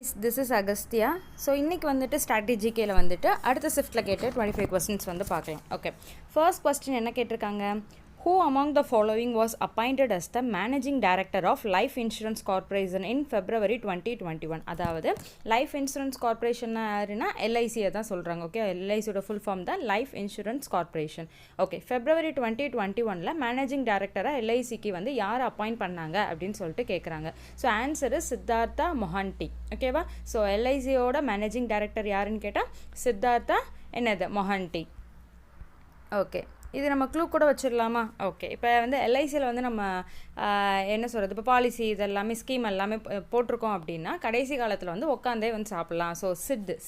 This is Agastya. So இன்னைக்கு வந்துட்டு strategy கேல வந்துட்டு அடுத்த shiftல கேட்ட 25 questions வந்து பார்க்கலாம். Okay. First question என்ன கேட்டிருக்காங்க? Who among the following was appointed as the managing director of Life Insurance Corporation in February 2021? அதாவது Life Insurance Corporation யாருன்னா LIC தான் சொல்றாங்க. ஓகே, LIC ஓட full form தான் Life Insurance Corporation. Okay, February 2021ல managing டைரக்டரா LICக்கு வந்து யார் அப்பாயிண்ட் பண்ணாங்க அப்படின்னு சொல்லிட்டு கேட்குறாங்க. So answer Siddhartha Mohanty. ஓகேவா? ஸோ LICயோட மேனேஜிங் டைரக்டர் யாருன்னு கேட்டால் சித்தார்த்தா என்னது மொஹான்டி. ஓகே, இது நம்ம க்ளூ கூட வச்சிடலாமா? ஓகே, இப்போ வந்து எல்ஐசியில் வந்து நம்ம என்ன சொல்கிறது, இப்போ பாலிசி இதெல்லாமே ஸ்கீம் எல்லாமே போட்டிருக்கோம் அப்படின்னா கடைசி காலத்தில் வந்து உட்காந்தே வந்து சாப்பிட்லாம். ஸோ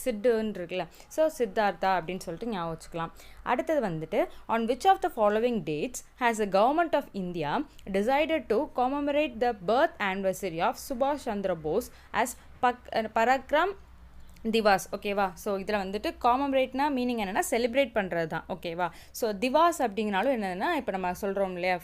சிட்டுன்னு இருக்குல்ல, ஸோ சித்தார்த்தா அப்படின்னு சொல்லிட்டு ஞாபகம் வச்சுக்கலாம். அடுத்தது வந்துட்டு on which of the following dates has the government of India decided to commemorate the birth anniversary of Subhash Chandra Bose as Parakram Diwas. ஓகேவா? ஸோ இதில் வந்துட்டு காமரேட்னா மீனிங் என்னென்னா செலிப்ரேட் பண்ணுறது தான். ஓகேவா? ஸோ திவாஸ் அப்படிங்கனாலும் என்னதுன்னா இப்போ நம்ம சொல்கிறோம் இல்லையா,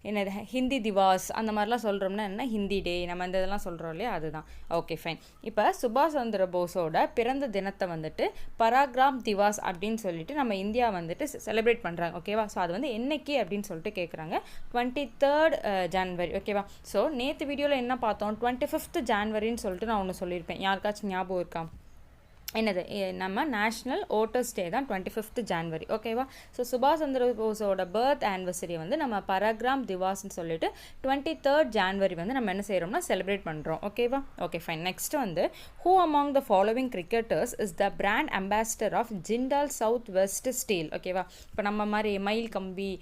என்னது ஹிந்தி திவாஸ் அந்த மாதிரிலாம் சொல்கிறோம்னா என்ன, ஹிந்தி டே நம்ம இந்த இதெல்லாம் சொல்கிறோம் இல்லையா, அதுதான். Okay fine. இப்போ சுபாஷ் சந்திர போஸோட பிறந்த தினத்தை வந்துட்டு பராக்ராம் திவாஸ் அப்படின்னு சொல்லிட்டு நம்ம இந்தியா வந்துட்டு செலிப்ரேட் பண்ணுறாங்க. ஓகேவா? ஸோ அது வந்து என்னைக்கு அப்படின்னு சொல்லிட்டு கேட்குறாங்க. 23rd ஜனவரி. ஓகேவா? ஸோ நேற்று வீடியோவில் என்ன பார்த்தோம், 25th ஜனவரின்னு சொல்லிட்டு நான் ஒன்று சொல்லியிருப்பேன். யாருக்காச்சும் ஞாபகம் இருக்கா? என்னது, நம்ம நேஷ்னல் ஓட்டர்ஸ் டே தான் 25th ஜனவரி. ஓகேவா? ஸோ சுபாஷ் சந்திர போஸோட பர்த் ஆனிவர்சரி வந்து நம்ம பராக்ராம் திவாஸ்ன்னு சொல்லிட்டு 23rd ஜனவரி வந்து நம்ம என்ன செய்கிறோம்னா செலிப்ரேட் பண்ணுறோம். ஓகேவா? Okay fine. நெக்ஸ்ட் வந்து who among the following cricketers is the brand ambassador of Jindal south west steel? ஓகேவா? இப்போ நம்ம மாதிரி மயில் கம்பி,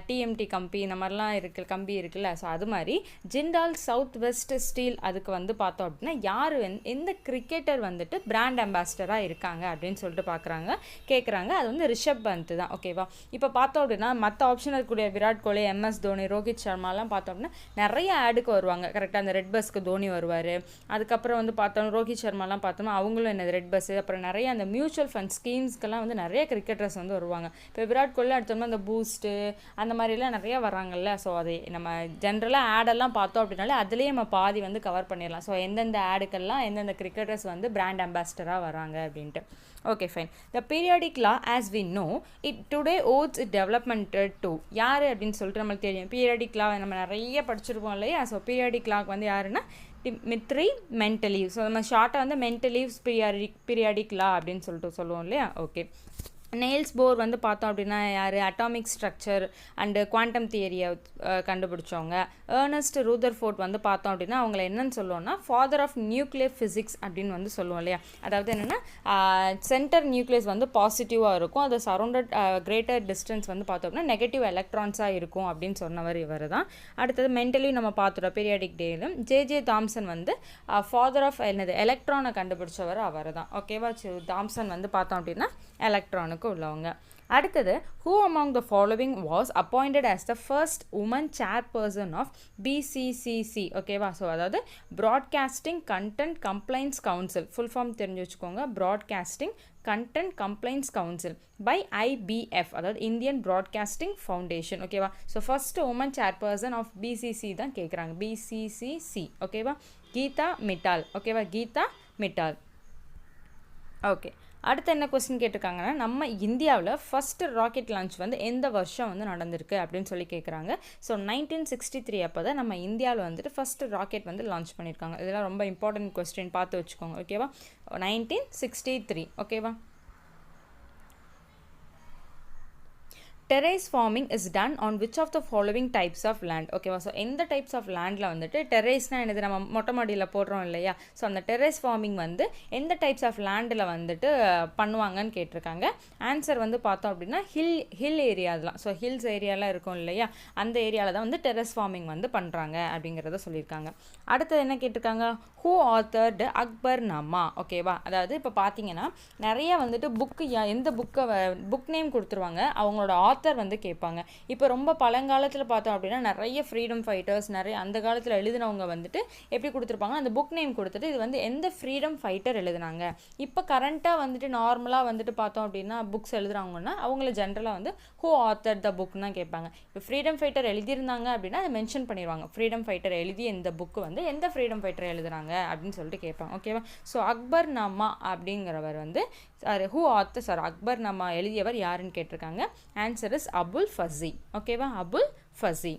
டிஎம்டி கம்பி இந்த மாதிரிலாம் கம்பி இருக்குல்ல, ஸோ அது மாதிரி ஜிண்டால் சவுத் வெஸ்ட் ஸ்டீல் அதுக்கு வந்து பார்த்தோம் அப்படின்னா யார் எந்த கிரிக்கெட்டர் வந்துட்டு பிராண்ட் அம்பாசிடர் இருக்காங்க அப்படின்னு சொல்லிட்டு கேட்குறாங்க. அது வந்து ரிஷப் பந்த் தான். ஓகேவா? இப்போ பார்த்தோம் அப்படின்னா மற்ற ஆப்ஷன் இருக்கக்கூடிய விராட் கோலி, MS தோனி, ரோஹித் சர்மாலாம் பார்த்தோம் அப்படின்னா நிறைய ஆடுக்கு வருவாங்க. கரெக்டாக அந்த ரெட் பஸ்க்கு தோனி வருவார். அதுக்கப்புறம் வந்து பார்த்தோம் ரோஹித் சர்மாலாம் பார்த்தோம்னா அவங்களும் என்னது ரெட் பஸ். அப்புறம் நிறைய அந்த மியூச்சுவல் ஃபண்ட் ஸ்கீம்ஸ்க்கெல்லாம் வந்து நிறைய கிரிக்கெட்டர்ஸ் வந்து வருவாங்க. இப்போ விராட் கோலி எடுத்தோம்னா அந்த பூஸ்ட்டு அந்த மாதிரிலாம் நிறைய வராங்கல்ல. ஸோ அது நம்ம ஜென்ரலாக ஆடெல்லாம் பார்த்தோம் அப்படின்னாலே அதுலேயே நம்ம பாதி வந்து கவர் பண்ணிடலாம். ஸோ எந்தெந்த ஆடுக்கெல்லாம் எந்தெந்த கிரிக்கெட்டர்ஸ் வந்து பிராண்ட் அம்பாசிடராக வராங்க அப்படின்ட்டு. Okay fine. The periodic law as we know it today owes it development to யார் அப்படின்னு சொல்லிட்டு நம்மளுக்கு தெரியும். பீரியாடிக் லா நம்ம நிறைய படிச்சிருப்போம் இல்லையா. ஸோ பீரியாடிக் லாக்கு வந்து யாருன்னா மித்ரி மென்டலீவ். ஸோ நம்ம ஷார்ட்டாக வந்து மென்டலீவ்ஸ் பீரியாடிக் லா அப்படின்னு சொல்லிட்டு சொல்லுவோம் இல்லையா. ஓகே. நெயில்ஸ் போர் வந்து பார்த்தோம் அப்படின்னா யார், அட்டாமிக் ஸ்ட்ரக்சர் அண்டு குவாண்டம் தியரியை கண்டுபிடிச்சவங்க. ஏர்னஸ்ட் ரூதர்ஃபோர்ட் வந்து பார்த்தோம் அப்படின்னா அவங்கள என்னன்னு சொல்லுவோம்னா ஃபாதர் ஆஃப் நியூக்ளியர் ஃபிசிக்ஸ் அப்படின்னு வந்து சொல்லுவோம் இல்லையா. அதாவது என்னென்னா சென்டர் நியூக்ளியஸ் வந்து பாசிட்டிவாக இருக்கும், அது சரௌண்டட் கிரேட்டர் டிஸ்டன்ஸ் வந்து பார்த்தோம் அப்படின்னா நெகட்டிவ் எலக்ட்ரான்ஸாக இருக்கும் அப்படின்னு சொன்னவர் இவர் தான். அடுத்தது மென்டலி நம்ம பார்த்துட்டோம் பீரியாடிக் டேலும். ஜே தாம்சன் வந்து ஃபாதர் ஆஃப் என்னது எலக்ட்ரானை கண்டுபிடிச்சவர் அவர் தான். ஓகேவா? தாம்சன் வந்து பார்த்தோம் அப்படின்னா எலக்ட்ரானுக்கு உள்ளவங்க. அடுத்தது who among the following was appointed as the first woman chairperson of BCCC? ஓகேவா? ஸோ அதாவது Broadcasting Content Complaints Council, full form தெரிஞ்சு வச்சுக்கோங்க. Broadcasting Content Complaints Council by IBF, அதாவது இந்தியன் ப்ராட்காஸ்டிங் ஃபவுண்டேஷன். ஓகேவா? So first woman chairperson of BCC தான் கேட்குறாங்க. BCCC. ஓகேவா? கீதா மிட்டால். ஓகேவா? கீதா மிட்டால். ஓகே. அடுத்து என்ன கொஸ்டின் கேட்டிருக்காங்கன்னா நம்ம இந்தியாவில் ஃபஸ்ட்டு ராக்கெட் லான்ச் வந்து எந்த வருஷம் வந்து நடந்திருக்கு அப்படின்னு சொல்லி கேட்குறாங்க. ஸோ 1963 அப்போ தான் நம்ம இந்தியாவில் வந்துட்டு ஃபஸ்ட்டு ராக்கெட் வந்து லான்ச் பண்ணியிருக்காங்க. இதெல்லாம் ரொம்ப இம்பார்ட்டன்ட் கொஸ்டின், பார்த்து வச்சுக்கோங்க. ஓகேவா? 1963. ஓகேவா? Terrace farming is done on which of the following types of land? ஓகேவா? ஸோ எந்த டைப்ஸ் ஆஃப் லேண்டில் வந்துட்டு டெரேஸ்னால் என்னது, நம்ம மொட்டை மாடியில் போடுறோம் இல்லையா. ஸோ அந்த டெரேஸ் ஃபார்மிங் வந்து எந்த டைப்ஸ் ஆஃப் லேண்டில் வந்துட்டு பண்ணுவாங்கன்னு கேட்டிருக்காங்க. ஆன்சர் வந்து பார்த்தோம் அப்படின்னா ஹில் ஏரியாலாம். ஸோ ஹில்ஸ் ஏரியாலாம் இருக்கும் இல்லையா, அந்த ஏரியாவில் தான் வந்து டெரேஸ் ஃபார்மிங் வந்து பண்ணுறாங்க அப்படிங்கிறத சொல்லியிருக்காங்க. அடுத்தது என்ன கேட்டிருக்காங்க, ஹூ ஆத்தர்டு அக்பர் நாமா? ஓகேவா? அதாவது இப்போ பார்த்தீங்கன்னா நிறைய வந்துட்டு எந்த புக் நேம் கொடுத்துருவாங்க, அவங்களோட ஆத்தர் வந்து கேட்பாங்க. இப்போ ரொம்ப பழங்காலத்தில் பார்த்தோம் அப்படின்னா நிறைய ஃப்ரீடம் ஃபைட்டர்ஸ் நிறைய அந்த காலத்தில் எழுதினவங்க வந்துட்டு எப்படி கொடுத்துருப்பாங்க, அந்த புக் நேம் கொடுத்துட்டு இது வந்து எந்த ஃப்ரீடம் ஃபைட்டர் எழுதுனாங்க. இப்போ கரண்ட்டாக வந்துட்டு நார்மலாக வந்துட்டு பார்த்தோம் அப்படின்னா புக்ஸ் எழுதுறாங்கன்னா அவங்கள ஜென்ரலாக வந்து ஹூ ஆத்தர் த புக்னு தான் கேட்பாங்க. இப்போ ஃப்ரீடம் ஃபைட்டர் எழுதியிருந்தாங்க அப்படின்னா அதை மென்ஷன் பண்ணிடுவாங்க. ஃப்ரீடம் ஃபைட்டர் எழுதி இந்த புக்கு வந்து எந்த ஃப்ரீடம் ஃபைட்டர் எழுதுறாங்க அப்படின்னு சொல்லிட்டு கேட்பாங்க. ஓகேவா? ஸோ அக்பர் நாமா அப்படிங்கிறவர் வந்து ஹூ ஆத்தர் அக்பர் நாமா எழுதியவர் யாருன்னு கேட்டிருக்காங்க. Answer is Abul Fazl. ஓகேவா? Abul Fazl.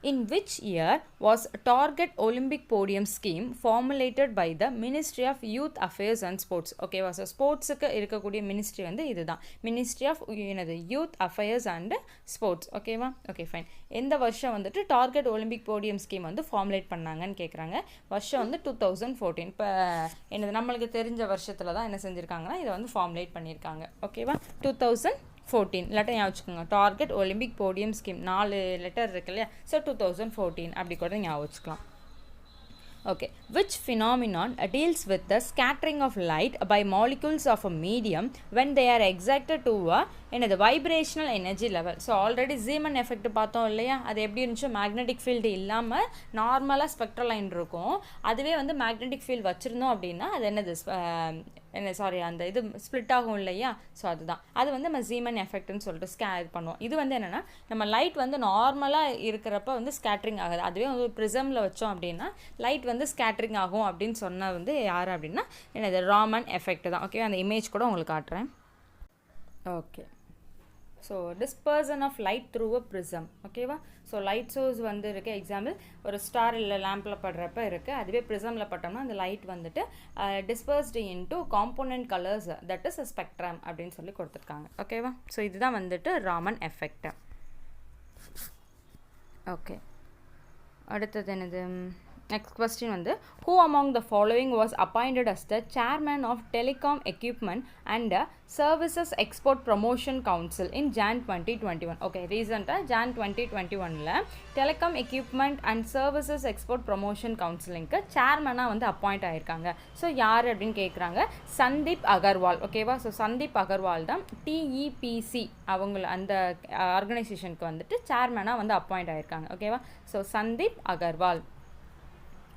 In which year was Target Olympic Podium scheme formulated by the Ministry of Youth Affairs and Sports? ஓகேவா? ஸோ ஸ்போர்ட்ஸுக்கு இருக்கக்கூடிய மினிஸ்ட்ரி வந்து இதுதான், ministry of youth affairs and sports. ஓகேவா? Okay fine. எந்த வருஷம் வந்துட்டு டார்கெட் ஒலிம்பிக் போடியம் ஸ்கீம் வந்து ஃபார்முலேட் பண்ணாங்கன்னு கேட்குறாங்க. வருஷம் வந்து 2014. இப்போ நம்மளுக்கு தெரிஞ்ச வருஷத்தில் தான் என்ன செஞ்சுருக்காங்கன்னா இதை வந்து ஃபார்முலேட் பண்ணியிருக்காங்க. ஓகேவா? 2014 லெட்டர் ஞாபகம் வச்சுக்கோங்க. Target Olympic podium scheme 4 letter இருக்கு இல்லையா? ஸோ 2014 அப்படி கூட ஞாபகம் வச்சுக்கலாம். Okay, which phenomenon deals with the scattering of light by molecules of a medium when they are excited to a vibrational energy level? So already Zeeman effect பார்த்தோம் இல்லையா? அது எப்படி இருந்துச்சு? மேக்னெட்டிக் ஃபீல்டு இல்லாமல் நார்மலாக ஸ்பெக்ட்ரல் லைன் இருக்கும். அதுவே வந்து மேக்னெட்டிக் ஃபீல்டு வச்சுருந்தோம் அப்படின்னா அது அந்த இது ஸ்ப்ளிட் ஆகும் இல்லையா? ஸோ அதுதான் அது வந்து நம்ம ஜீமன் எஃபெக்ட்னு சொல்லிட்டு இது பண்ணுவோம். இது வந்து என்னென்னா நம்ம லைட் வந்து நார்மலாக இருக்கிறப்ப வந்து ஸ்கேட்ரிங் ஆகுது. அதுவே வந்து ப்ரிசமில் வச்சோம் அப்படின்னா லைட் வந்து ஸ்கேட்ரிங் ஆகும் அப்படின்னு சொன்ன வந்து யார் அப்படின்னா ராமன் எஃபெக்ட் தான். ஓகே, அந்த இமேஜ் கூட உங்களுக்கு காட்டுறேன். Okay, so dispersion of light through a prism. ஓகேவா? ஸோ லைட் சோர்ஸ் வந்து இருக்குது. எக்ஸாம்பிள் ஒரு ஸ்டார் இல்லை லேம்பில் படுறப்ப இருக்குது. அதுவே ப்ரிசமில் பட்டோம்னா அந்த லைட் வந்துட்டு dispersed into component colours, that is spectrum அப்படின்னு சொல்லி கொடுத்துருக்காங்க. ஓகேவா? ஸோ இதுதான் வந்துட்டு ராமன் எஃபெக்ட். ஓகே, அடுத்தது என்னது? Next question வந்து who among the following was appointed as the chairman of Telecom Equipment and Services Export Promotion Council in Jan 2021? Okay, ரீசெண்டாக Jan 2021ல Telecom Equipment and Services Export Promotion Councilக்கு சேர்மனாக வந்து appoint ஆகியிருக்காங்க. So யார் அப்படின்னு கேட்குறாங்க. சந்தீப் அகர்வால். ஓகேவா? So Sandeep Agarwal தான் TEPC அவங்கள அந்த ஆர்கனைசேஷனுக்கு வந்துட்டு சேர்மனாக வந்து அப்பாயிண்ட் ஆகியிருக்காங்க. ஓகேவா? ஸோ சந்தீப் அகர்வால்.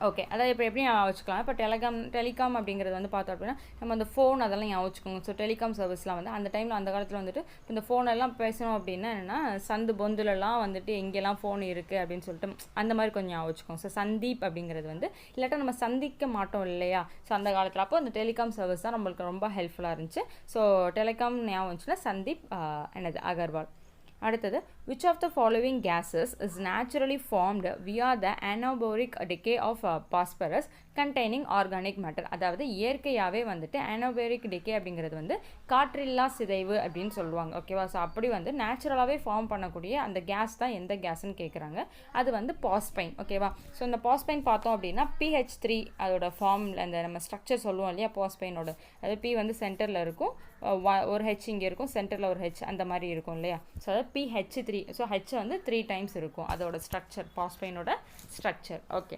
ஓகே, அதாவது இப்போ எப்படி ஞாபகம் வச்சுக்கலாம்? இப்போ டெலிகாம் அப்படிங்கிறது வந்து பார்த்தோம் அப்படின்னா நம்ம அந்த ஃபோன் அதெல்லாம் ஞாபகம் வச்சுக்கோங்க. ஸோ டெலிகாம் சர்வீஸ்லாம் வந்து அந்த டைமில் அந்த காலத்தில் வந்துட்டு இந்த ஃபோனெல்லாம் பேசணும் அப்படின்னா என்னென்னா சந்து பொந்துலலாம் வந்துட்டு எங்கெல்லாம் ஃபோன் இருக்குது அப்படின்னு சொல்லிட்டு அந்த மாதிரி கொஞ்சம் ஞாபகம் வச்சுக்கோங்க. ஸோ சந்தீப் அப்படிங்கிறது வந்து இல்லாட்டா நம்ம சந்திக்க மாட்டோம் இல்லையா? ஸோ அந்த காலத்தில் அப்போ அந்த டெலிகாம் சர்வீஸ் தான் நம்மளுக்கு ரொம்ப ஹெல்ப்ஃபுல்லாக இருந்துச்சு. ஸோ டெலிகாம் ஞாபகம் வந்துச்சுன்னா சந்தீப் அகர்வால். அடுத்தது which of the following gases is naturally formed via the anaerobic decay of phosphorus containing organic matter? அதாவது இயற்கையாகவே வந்துட்டு anaerobic decay அப்படிங்கிறது வந்து காற்றில்லா சிதைவு அப்படின்னு சொல்லுவாங்க. ஓகேவா? ஸோ அப்படி வந்து நேச்சுரலாகவே ஃபார்ம் பண்ணக்கூடிய அந்த கேஸ் தான் எந்த கேஸ்ன்னு கேட்குறாங்க. அது வந்து பாஸ்பைன். ஓகேவா? ஸோ இந்த பாஸ்பைன் பார்த்தோம் அப்படின்னா PH3 அதோட ஃபார்மில் அந்த நம்ம ஸ்ட்ரக்சர் சொல்லுவோம் இல்லையா பாஸ்பைனோட, அது P வந்து சென்டரில் இருக்கும், ஒரு ஹெச் இங்கே இருக்கும், சென்டரில் ஒரு ஹெச் அந்த மாதிரி இருக்கும் இல்லையா? ஸோ அதாவது PH3. ஸோ ஹெச் வந்து 3 டைம்ஸ் இருக்கும் அதோட ஸ்ட்ரக்சர், பாஸ்பைனோட structure. Okay,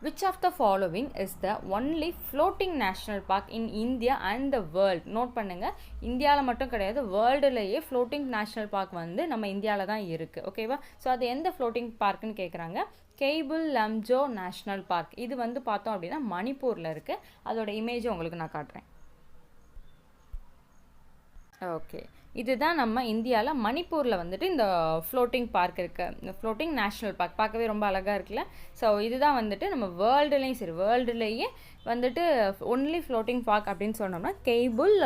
which of the following is the only floating national park in India and the world? Note பண்ணுங்கள், இந்தியாவில் மட்டும் கிடையாது, வேர்ல்டுலேயே ஃப்ளோட்டிங் நேஷ்னல் பார்க் வந்து நம்ம இந்தியாவில் தான் இருக்குது. ஓகேவா? ஸோ அது எந்த ஃப்ளோட்டிங் பார்க்குன்னு கேட்குறாங்க. Keibul Lamjao national park. இது வந்து பார்த்தோம் அப்படின்னா மணிப்பூரில் இருக்குது. அதோட இமேஜை உங்களுக்கு நான் காட்டுறேன். ஓகே, இதுதான் நம்ம இந்தியாவில் மணிப்பூரில் வந்துட்டு இந்த ஃப்ளோட்டிங் பார்க் இருக்குது. இந்த ஃப்ளோட்டிங் நேஷ்னல் பார்க் பார்க்கவே ரொம்ப அழகாக இருக்குல்ல? ஸோ இதுதான் வந்துட்டு நம்ம வேர்ல்டுலேயும் சரி வேர்ல்டுலேயே வந்துட்டு ஒன்லி ஃப்ளோட்டிங் பார்க் அப்படின்னு சொன்னோம்னா கெய்புல்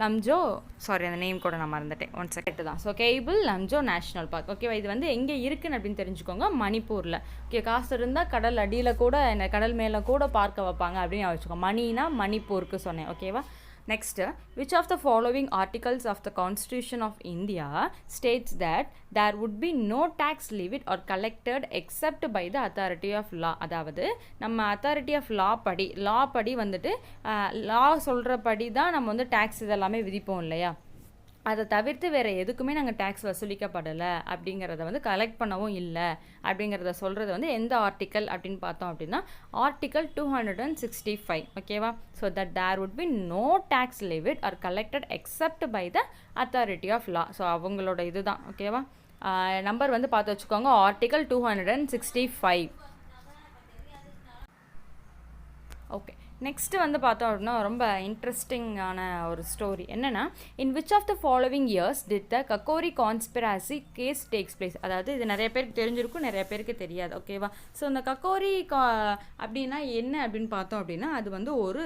லம்ஜோ, சாரி அந்த நேம் கூட நான் மறந்துட்டேன், 1 செகண்ட் தான். So Keibul Lamjao national park. ஓகேவா? இது வந்து எங்கே இருக்குன்னு அப்படின்னு தெரிஞ்சுக்கோங்க, மணிப்பூரில். ஓகே, காசு இருந்தால் கடல் அடியில் கூட கடல் மேலே கூட பார்க்க வைப்பாங்க அப்படின்னு வச்சுக்கோங்க. மணினா மணிப்பூருக்கு சொன்னேன். ஓகேவா? Next, which of the following articles of the Constitution of India states that there would be no tax levied or collected except by the authority of law? அதாவது நம்ம authority of law படி வந்துட்டு law சொல்கிற படி தான் நம்ம வந்து tax இதெல்லாமே விதிப்போம் இல்லையா? அதை தவிர்த்து வேறு எதுக்குமே நாங்கள் டேக்ஸ் வசூலிக்கப்படலை அப்படிங்கிறத வந்து கலெக்ட் பண்ணவும் இல்லை அப்படிங்கிறத சொல்கிறது வந்து எந்த ஆர்டிக்கல் அப்படின்னு பார்த்தோம் அப்படின்னா ஆர்டிக்கல் 265. ஓகேவா? So that there would be no tax levied or collected except by the authority of law. So அவங்களோட இதுதான். ஓகேவா? நம்பர் வந்து பார்த்து வச்சுக்கோங்க, ஆர்டிக்கல் 265. ஓகே, நெக்ஸ்ட்டு வந்து பார்த்தோம் அப்படின்னா ரொம்ப இன்ட்ரெஸ்டிங்கான ஒரு ஸ்டோரி. என்னென்னா, in which of the following years did the Kakori conspiracy case takes place? அதாவது இது நிறைய பேருக்கு தெரிஞ்சிருக்கும், நிறைய பேருக்கு தெரியாது. ஓகேவா? ஸோ இந்த கக்கோரி அப்படின்னா என்ன அப்படின்னு பார்த்தோம் அப்படின்னா, அது வந்து ஒரு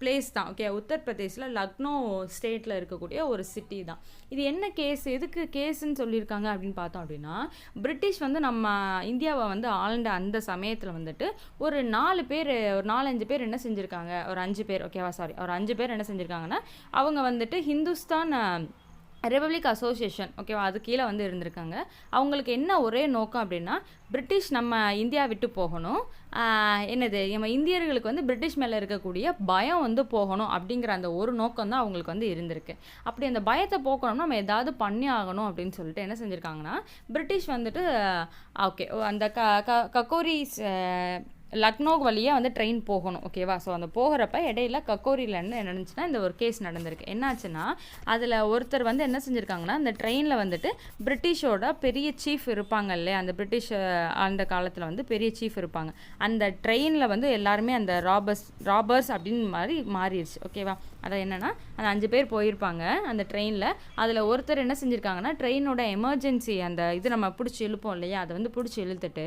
பிளேஸ் தான். ஓகே, உத்தரப்பிரதேசில் லக்னோ ஸ்டேட்டில் இருக்கக்கூடிய ஒரு சிட்டி தான். இது என்ன கேஸ், எதுக்கு கேஸுன்னு சொல்லியிருக்காங்க அப்படின்னு பார்த்தோம் அப்படின்னா, பிரிட்டிஷ் வந்து நம்ம இந்தியாவை வந்து ஆழ்ந்த அந்த சமயத்தில் வந்துட்டு ஒரு 4 பேர், ஒரு 4-5 பேர் என்ன செஞ்சுருக்காங்க, ஒரு 5 பேர், ஓகேவா, சாரி, ஒரு 5 பேர் என்ன செஞ்சுருக்காங்கன்னா, அவங்க வந்துட்டு ஹிந்துஸ்தான் ரிபப்ளிக் அசோசியேஷன், ஓகேவா, அது கீழே வந்து இருந்திருக்காங்க. அவங்களுக்கு என்ன ஒரே நோக்கம் அப்படின்னா, பிரிட்டிஷ் நம்ம இந்தியா விட்டு போகணும், என்னது நம்ம இந்தியர்களுக்கு வந்து பிரிட்டிஷ் மேலே இருக்கக்கூடிய பயம் வந்து போகணும் அப்படிங்கிற அந்த ஒரு நோக்கம் தான் அவங்களுக்கு வந்து இருந்திருக்கு. அப்படி அந்த பயத்தை போக்கணும்னா நம்ம ஏதாவது பண்ணி ஆகணும் அப்படின்னு சொல்லிட்டு என்ன செஞ்சுருக்காங்கன்னா, பிரிட்டிஷ் வந்துட்டு ஓகே அந்த கக்கோரிஸ் லக்னோ வழியாக வந்து ட்ரெயின் போகணும். ஓகேவா? ஸோ அந்த போகிறப்ப இடையில கக்கோரியில் என்ன நடந்துச்சுன்னா, இந்த ஒரு கேஸ் நடந்திருக்கு. என்னாச்சுன்னா, அதில் ஒருத்தர் வந்து என்ன செஞ்சுருக்காங்கன்னா, அந்த ட்ரெயினில் வந்துட்டு பிரிட்டிஷோட பெரிய சீஃப் இருப்பாங்க இல்லையா, அந்த பிரிட்டிஷ் அந்த காலத்தில் வந்து பெரிய சீஃப் இருப்பாங்க. அந்த ட்ரெயினில் வந்து எல்லாருமே அந்த ராபர்ஸ் அப்படின்னு மாதிரி மாறிடுச்சு. ஓகேவா? அதை என்னென்னா, அந்த 5 பேர் போயிருப்பாங்க அந்த ட்ரெயினில். அதில் ஒருத்தர் என்ன செஞ்சுருக்காங்கன்னா, ட்ரெயினோட எமர்ஜென்சி அந்த இது நம்ம பிடிச்சி இழுப்போம் இல்லையா, அதை வந்து பிடிச்சி இழுத்துட்டு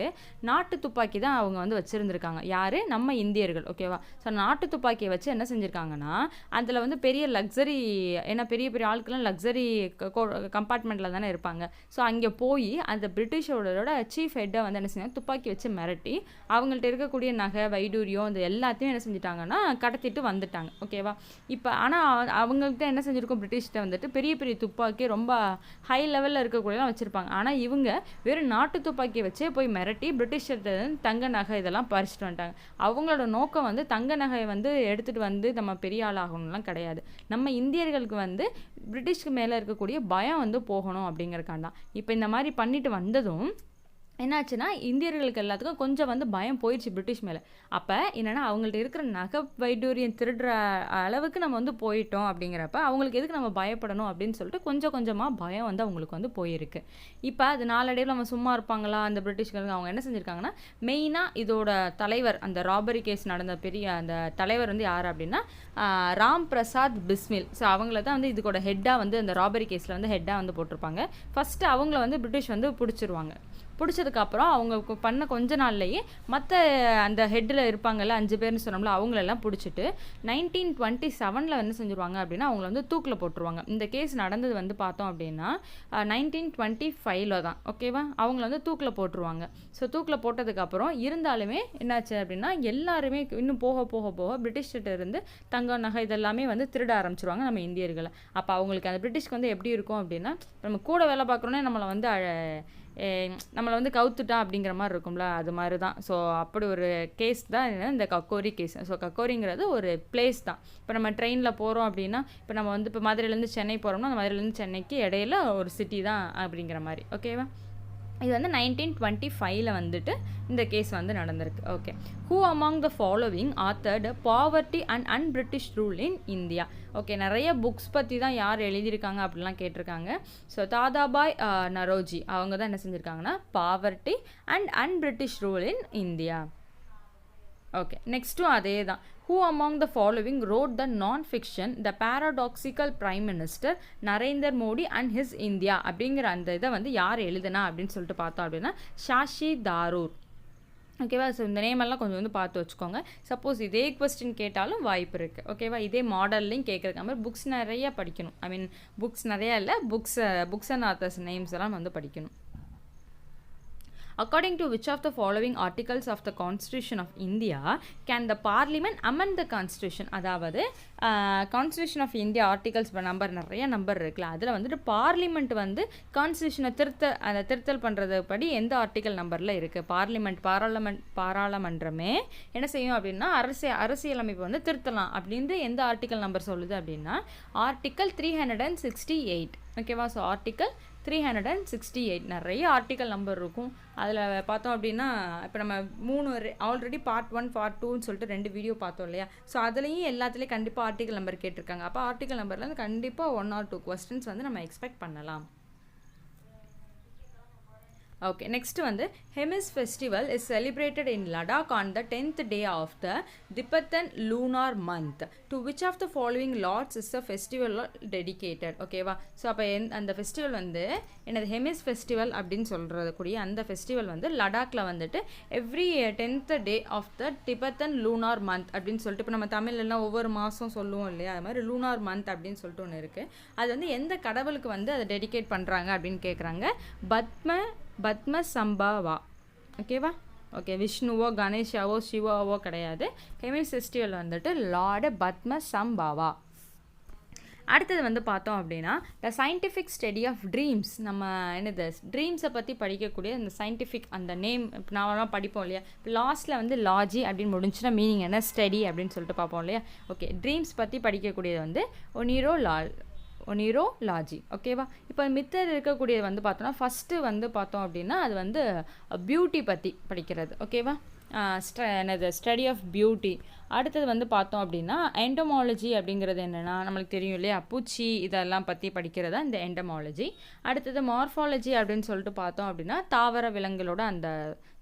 நாட்டு துப்பாக்கி தான் அவங்க வந்து வச்சுருந்துருக்காங்க. யார்? நம்ம இந்தியர்கள். ஓகேவா? ஸோ நாட்டு துப்பாக்கியை வச்சு என்ன செஞ்சுருக்காங்கன்னா, அதில் வந்து பெரிய லக்ஸரி, ஏன்னா பெரிய பெரிய ஆட்கள்லாம் லக்ஸரி கம்பார்ட்மெண்ட்டில் தானே இருப்பாங்க. ஸோ அங்கே போய் அந்த பிரிட்டிஷோட சீஃப் ஹெட்டை வந்து என்ன செஞ்சாங்க, துப்பாக்கி வச்சு மிரட்டி அவங்கள்ட்ட இருக்கக்கூடிய நகை வைடூரியம் இந்த எல்லாத்தையும் என்ன செஞ்சுட்டாங்கன்னா கடத்திட்டு வந்துட்டாங்க. ஓகேவா? இப்போ ஆனால் அவங்கள்ட்ட என்ன செஞ்சுருக்கோம், பிரிட்டிஷ்கிட்ட வந்துட்டு பெரிய பெரிய துப்பாக்கி ரொம்ப ஹை லெவலில் இருக்கக்கூடியலாம் வச்சுருப்பாங்க. ஆனால் இவங்க வெறும் நாட்டு துப்பாக்கியை வச்சே போய் மிரட்டி பிரிட்டிஷ்கிட்ட தங்க நகை இதெல்லாம் பறிச்சுட்டு வந்துட்டாங்க. அவங்களோட நோக்கம் வந்து தங்க நகையை வந்து எடுத்துகிட்டு வந்து நம்ம பெரிய ஆள் ஆகணும்லாம் கிடையாது. நம்ம இந்தியர்களுக்கு வந்து பிரிட்டிஷ்க்கு மேலே இருக்கக்கூடிய பயம் வந்து போகணும் அப்படிங்கிறக்காண்டான். இப்போ இந்த மாதிரி பண்ணிட்டு வந்ததும் என்னாச்சுன்னா, இந்தியர்களுக்கு எல்லாத்துக்கும் கொஞ்சம் வந்து பயம் போயிடுச்சு பிரிட்டிஷ் மேலே. அப்போ என்னென்னா, அவங்கள்ட்ட இருக்கிற நகை வைடூரியம் திருடுற அளவுக்கு நம்ம வந்து போயிட்டோம். அப்படிங்கிறப்ப அவங்களுக்கு எதுக்கு நம்ம பயப்படணும் அப்படின்னு சொல்லிட்டு கொஞ்சம் கொஞ்சமாக பயம் வந்து அவங்களுக்கு வந்து போயிருக்கு. இப்போ அது நாளடைவில் நம்ம சும்மா இருப்பாங்களா அந்த பிரிட்டிஷ்களுக்கு? அவங்க என்ன செஞ்சுருக்காங்கன்னா, மெயினாக இதோட தலைவர், அந்த ராபரி கேஸ் நடந்த பெரிய அந்த தலைவர் வந்து யார் அப்படின்னா, ராம் பிரசாத் பிஸ்மில். ஸோ அவங்கள தான் வந்து இதுக்கோட ஹெட்டாக வந்து அந்த ராபரி கேஸில் வந்து ஹெட்டாக வந்து போட்டிருப்பாங்க. ஃபஸ்ட்டு அவங்கள வந்து பிரிட்டிஷ் வந்து பிடிச்சிருவாங்க. பிடிச்சதுக்கப்புறம் அவங்க பண்ண கொஞ்ச நாள்லேயே மற்ற அந்த ஹெட்டில் இருப்பாங்கல்ல 5 பேர்னு சொன்னோம்ல, அவங்களெல்லாம் பிடிச்சிட்டு 1927 என்ன செஞ்சுருவாங்க அப்படின்னா, அவங்கள வந்து தூக்கில் போட்டுருவாங்க. இந்த கேஸ் நடந்தது வந்து பார்த்தோம் அப்படின்னா 1925 தான். ஓகேவா? அவங்கள வந்து தூக்கில் போட்டுருவாங்க. ஸோ தூக்கில் போட்டதுக்கப்புறம் இருந்தாலுமே என்னாச்சு அப்படின்னா, எல்லாருமே இன்னும் போக போக போக பிரிட்டிஷ்கிட்ட இருந்து தங்கம் நகை இதெல்லாமே வந்து திருட ஆரம்பிச்சிருவாங்க நம்ம இந்தியர்களை. அப்போ அவங்களுக்கு அந்த பிரிட்டிஷ்க்கு வந்து எப்படி இருக்கும் அப்படின்னா, நம்ம கூட வேலை பார்க்குறோன்னே நம்மளை வந்து கவுத்துட்டான் அப்படிங்கிற மாதிரி இருக்கும்ல, அது மாதிரி தான். ஸோ அப்படி ஒரு கேஸ் தான் இந்த கக்கோரி கேஸ். ஸோ கக்கோரிங்கிறது ஒரு பிளேஸ் தான். இப்போ நம்ம ட்ரெயினில் போகிறோம் அப்படின்னா, இப்போ நம்ம வந்து இப்போ மதுரையிலேருந்து சென்னை போகிறோம்னா, அந்த மதுரையிலேருந்து சென்னைக்கு இடையில ஒரு சிட்டி தான் அப்படிங்கிற மாதிரி. ஓகேவா? இது வந்து 1925 வந்துட்டு இந்த கேஸ் வந்து நடந்திருக்கு. Okay, who among the following authored poverty and un-British rule in India? Okay, நிறைய புக்ஸ் பற்றி தான் யார் எழுதியிருக்காங்க அப்படிலாம் கேட்டிருக்காங்க. ஸோ தாதாபாய் நரோஜி அவங்க தான் என்ன செஞ்சுருக்காங்கன்னா, poverty and un-British rule in India. Okay, நெக்ஸ்ட்டும் அதே தான். Who among the following wrote the non-fiction The Paradoxical Prime Minister Narender Modi and his India அப்படிங்கிற அந்த இதை வந்து யார் எழுதுனா அப்படின்னு சொல்லிட்டு பார்த்தோம் அப்படின்னா, ஷாஷி தாரூர். ஓகேவா? ஸோ இந்த நேமெல்லாம் கொஞ்சம் வந்து பார்த்து வச்சுக்கோங்க. சப்போஸ் இதே கொஸ்டின் கேட்டாலும் வாய்ப்பு இருக்குது. ஓகேவா? இதே மாடல்லையும் கேட்குறதுக்கு மாதிரி புக்ஸ் நிறையா படிக்கணும். ஐ மீன் புக்ஸ் நிறையா இல்லை, புக்ஸ் அண்ட் ஆத்தர்ஸ் நேம்ஸ் எல்லாம் வந்து படிக்கணும். According to which of the following articles of the Constitution of India can the Parliament amend the Constitution? அதாவது Constitution of India articles number நிறைய நம்பர் இருக்குல்ல, அதில் வந்துட்டு பார்லிமெண்ட் வந்து கான்ஸ்டியூஷனை திருத்தல் பண்ணுறது படி எந்த ஆர்டிக்கல் நம்பரில் இருக்குது? பாராளுமன்றமே என்ன செய்யும் அப்படின்னா, அரசியலமைப்பு வந்து திருத்தலாம் அப்படின்ட்டு எந்த ஆர்டிக்கல் நம்பர் சொல்லுது அப்படின்னா, ஆர்டிக்கல் 368. ஓகேவா. ஸோ ஆர்டிக்கல் 368 நிறைய ஆர்டிக்கல் நம்பர் இருக்கும். அதில் பார்த்தோம் அப்படின்னா இப்போ நம்ம 3 ஆல்ரெடி பார்ட் 1 பார்ட் 2ன்னு சொல்லிட்டு 2 வீடியோ பார்த்தோம் இல்லையா. ஸோ அதுலேயும் எல்லாத்துலேயும் கண்டிப்பாக ஆர்டிக்கல் நம்பர் கேட்டிருக்காங்க. அப்போ ஆர்டிக்கல் நம்பர்லேருந்து கண்டிப்பாக 1 or 2 கொஸ்டின்ஸ் வந்து நம்ம எக்ஸ்பெக்ட் பண்ணலாம். Okay, next வந்து Hemis festival is celebrated in Ladakh on the 10th day of the Dipatan lunar month. To which of the following lords is the festival dedicated? ஓகேவா. So அப்போ அந்த festival வந்து என்னது Hemis festival அப்படின்னு சொல்கிறது கூடிய அந்த ஃபெஸ்டிவல் வந்து லடாக்ல வந்துட்டு every 10th day of the Tibetan lunar month அப்படின்னு சொல்லிட்டு இப்போ நம்ம தமிழ்லாம் ஒவ்வொரு மாதம் சொல்லுவோம் இல்லையா, அது மாதிரி லூனார் மந்த் அப்படின்னு சொல்லிட்டு ஒன்று இருக்குது. அது வந்து எந்த கடவுளுக்கு வந்து அதை டெடிகேட் பண்ணுறாங்க அப்படின்னு கேட்குறாங்க. பத்ம சம்பாவா. ஓகேவா. ஓகே, விஷ்ணுவோ கணேஷாவோ சிவாவோ கிடையாது. ஹெமிஸ் ஃபெஸ்டிவல் வந்துட்டு லார்டு பத்ம சம்பாவா. அடுத்தது வந்து பார்த்தோம் அப்படின்னா the scientific study of dreams. நம்ம என்னது ட்ரீம்ஸை பற்றி படிக்கக்கூடிய அந்த சயின்டிஃபிக் அந்த நேம் நாமெல்லாம் படிப்போம் இல்லையா. இப்போ லாஸ்ட்டில் வந்து லாஜி அப்படின்னு முடிஞ்சுன்னா மீனிங் என்ன ஸ்டடி அப்படின்னு சொல்லிட்டு பார்ப்போம் இல்லையா. ஓகே, ட்ரீம்ஸ் பற்றி படிக்கக்கூடியது வந்து ஒனிரோலாஜி. ஓகேவா. இப்போ மித்தர் இருக்கக்கூடியது வந்து பார்த்தோன்னா ஃபஸ்ட்டு வந்து பார்த்தோம் அப்படின்னா அது வந்து பியூட்டி பற்றி படிக்கிறது. ஓகேவா. என்னது ஸ்டடி ஆஃப் பியூட்டி. அடுத்தது வந்து பார்த்தோம் அப்படின்னா எண்டமாலஜி அப்படிங்கிறது என்னென்னா நம்மளுக்கு தெரியும் இல்லையா, பூச்சி இதெல்லாம் பற்றி படிக்கிறது தான் இந்த எண்டமாலஜி. அடுத்தது மார்ஃபாலஜி அப்படின்னு சொல்லிட்டு பார்த்தோம் அப்படின்னா தாவர விலங்குகளோட அந்த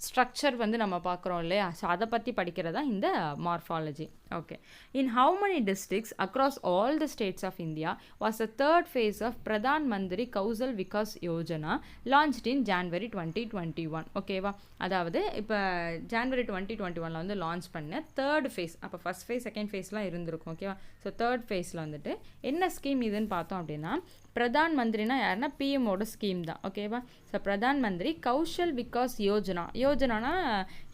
ஸ்ட்ரக்சர் வந்து நம்ம பார்க்குறோம் இல்லையா, ஸோ அதை பற்றி படிக்கிறது தான் இந்த morphology. Okay, in how many districts across all the states of India was the third phase of Pradhan Mantri Kaushal Vikas Yojana launched in January 2021. ஓகேவா. அதாவது இப்போ ஜான்வரி 2021 வந்து லான்ச் பண்ண தேர்ட் ஃபேஸ். அப்போ ஃபஸ்ட் ஃபேஸ் செகண்ட் ஃபேஸ்லாம் இருந்திருக்கும். ஓகேவா. ஸோ தேர்ட் ஃபேஸில் வந்துட்டு என்ன ஸ்கீம் இதுன்னு பார்த்தோம் அப்படின்னா பிரதான் மந்திரினா யாருன்னா பிஎம்மோட ஸ்கீம் தான். ஓகேவா. ஸோ பிரதான் மந்திரி கௌஷல் விகாஸ் யோஜனா. யோஜனானா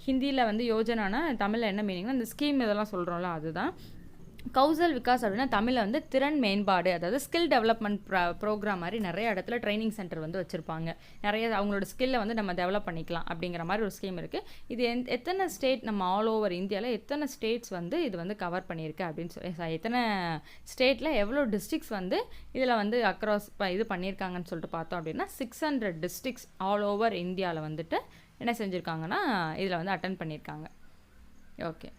ஹிந்தியில் வந்து யோஜனானா தமிழில் என்ன மீனிங்னா இந்த ஸ்கீம் இதெல்லாம் சொல்கிறோம்ல அதுதான். கௌசல் விகாஸ் அப்படின்னா தமிழில் வந்து திறன் மேம்பாடு, அதாவது ஸ்கில் டெவலப்மெண்ட் ப்ரோக்ராம் மாதிரி நிறைய இடத்துல ட்ரைனிங் சென்டர் வந்து வச்சுருப்பாங்க. நிறைய அவங்களோட ஸ்கில்லை வந்து நம்ம டெவலப் பண்ணிக்கலாம் அப்படிங்கிற மாதிரி ஒரு ஸ்கீம் இருக்குது. இது எத்தனை ஸ்டேட் நம்ம ஆல் ஓவர் இந்தியாவில் எத்தனை ஸ்டேட்ஸ் வந்து இது வந்து கவர் பண்ணியிருக்கு அப்படின்னு சொல்லி எத்தனை ஸ்டேட்டில் எவ்வளோ டிஸ்ட்ரிக்ஸ் வந்து இதில் வந்து அக்ராஸ் இது பண்ணியிருக்காங்கன்னு சொல்லிட்டு பார்த்தோம் அப்படின்னா 600 டிஸ்ட்ரிக்ஸ் ஆல் ஓவர் இந்தியாவில் வந்துட்டு என்ன செஞ்சுருக்காங்கன்னா இதில் வந்து அட்டன் பண்ணியிருக்காங்க. ஓகே,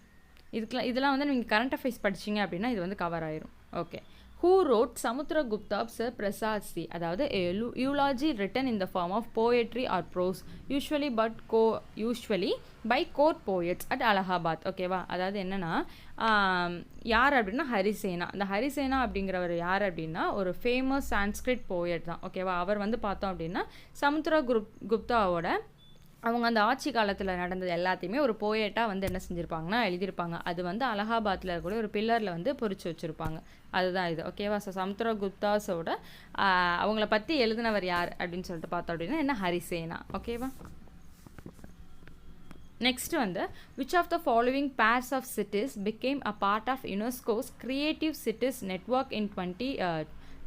இதெல்லாம் வந்து நீங்கள் கரண்ட் அஃபேர்ஸ் படிச்சிங்க அப்படின்னா இது வந்து கவர் ஆயிரும். ஓகே, ஹூ ரோட் சமுத்திரகுப்தாப்ஸ் பிரசாத்சி, அதாவது eulogy written in the form of poetry or prose usually by court poets at Allahabad. ஓகேவா. அதாவது என்னென்னா யார் அப்படின்னா ஹரிசேனா. அந்த ஹரிசேனா அப்படிங்கிறவர் யார் அப்படின்னா ஒரு ஃபேமஸ் சான்ஸ்கிரிட் போயட் தான். ஓகேவா. அவர் வந்து பார்த்தோம் அப்படின்னா சமுத்திரகுப்தாவோட அவங்க அந்த ஆட்சி காலத்தில் நடந்தது எல்லாத்தையுமே ஒரு போயட்டாக வந்து என்ன செஞ்சுருப்பாங்கன்னா எழுதியிருப்பாங்க. அது வந்து அலகாபாத்தில் இருக்கக்கூடிய ஒரு பில்லரில் வந்து பொறிச்சு வச்சுருப்பாங்க. அதுதான் இது. ஓகேவா. ஸோ சமுத்திரகுப்தாஸோட அவங்கள பற்றி எழுதினவர் யார் அப்படின்னு சொல்லிட்டு பார்த்தோம் அப்படின்னா என்ன ஹரிசேனா. ஓகேவா. நெக்ஸ்ட் வந்து which of the following pairs of cities become a part of UNESCO's creative cities network in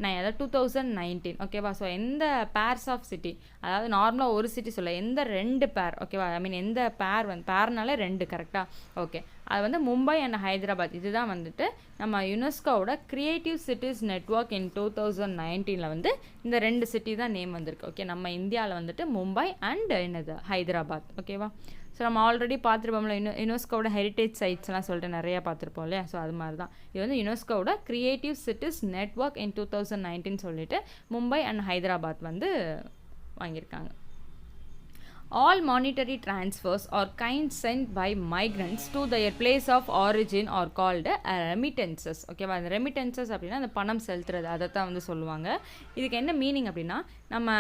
2019. ஓகேவா. ஸோ எந்த பேர்ஸ் ஆஃப் சிட்டி, அதாவது நார்மலாக ஒரு சிட்டி சொல்ல எந்த 2 பேர். ஓகேவா. ஐ மீன் எந்த பேர் வந்து பேர்னால 2 கரெக்டாக. ஓகே, அது வந்து மும்பை அண்ட் ஹைதராபாத். இதுதான் வந்துட்டு நம்ம யுனெஸ்கோவோட கிரியேட்டிவ் சிட்டிஸ் நெட்வொர்க் இன் 2019 வந்து இந்த 2 சிட்டி தான் நேம் வந்திருக்கு. ஓகே, நம்ம இந்தியாவில் வந்துட்டு மும்பை அண்ட் என்னது ஹைதராபாத். ஓகேவா. ஸோ நம்ம ஆல்ரெடி பார்த்துருப்போம்ல யுனெஸ்கோவோட ஹெரிட்டேஜ் சைட்ஸ்லாம் சொல்லிட்டு நிறையா பார்த்துருப்போம் இல்லையா. ஸோ அது மாதிரி தான் இது வந்து யுனெஸ்கோவோட கிரியேட்டிவ் சிட்டிஸ் நெட்வொர்க் இன் 2019 சொல்லிட்டு மும்பை அண்ட் ஹைதராபாத் வந்து வாங்கியிருக்காங்க. All monetary transfers or kinds sent by migrants to their place of origin are called remittances. ஓகேவா. அந்த remittances அப்படின்னா அந்த பணம் செலுத்துறது அதை தான் வந்து சொல்லுவாங்க. இதுக்கு என்ன மீனிங் அப்படின்னா நம்ம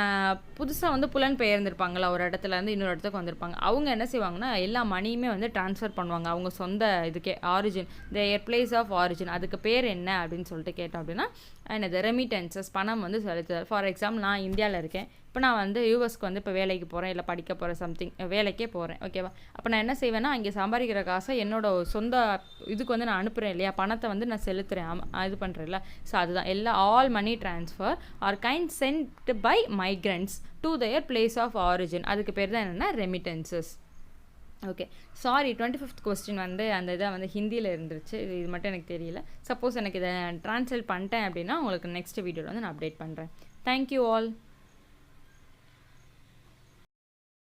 புதுசாக வந்து புலன்பெயர்ந்திருப்பாங்களா ஒரு இடத்துலேருந்து இன்னொரு இடத்துக்கு வந்திருப்பாங்க. அவங்க என்ன செய்வாங்கன்னா எல்லா மணியுமே வந்து ட்ரான்ஸ்ஃபர் பண்ணுவாங்க அவங்க சொந்த இதுக்கே origin their place of origin. அதுக்கு பேர் என்ன அப்படின்னு சொல்லிட்டு கேட்டோம் அப்படின்னா என்னது ரெமிட்டன்சஸ் பணம் வந்து செலுத்துறது. ஃபார் எக்ஸாம்பிள் நான் இந்தியாவில் இருக்கேன். இப்போ நான் வந்து யூஎஸ்க்கு வந்து இப்போ வேலைக்கு போகிறேன், இல்லை படிக்க போகிறேன், சம்திங் வேலைக்கே போகிறேன். ஓகேவா. அப்போ நான் என்ன செய்வேன்னா அங்கே சம்பாதிக்கிற காசை என்னோட சொந்த இதுக்கு வந்து நான் அனுப்புகிறேன் இல்லையா, பணத்தை வந்து நான் செலுத்துகிறேன், இது பண்ணுறேன்ல. ஸோ அதுதான் எல்லா all money transfer or kind sent by migrants to their place of origin. அதுக்கு பேர் தான் என்னென்னா remittances. Okay, sorry 25th question வந்து அந்த இதை வந்து ஹிந்தியில் இருந்துருச்சு. இது மட்டும் எனக்கு தெரியல. சப்போஸ் எனக்கு இதை ட்ரான்ஸ்லேட் பண்ணிட்டேன் அப்படின்னா உங்களுக்கு நெக்ஸ்ட் வீடியோவில் வந்து நான் அப்டேட் பண்ணுறேன். Thank you all.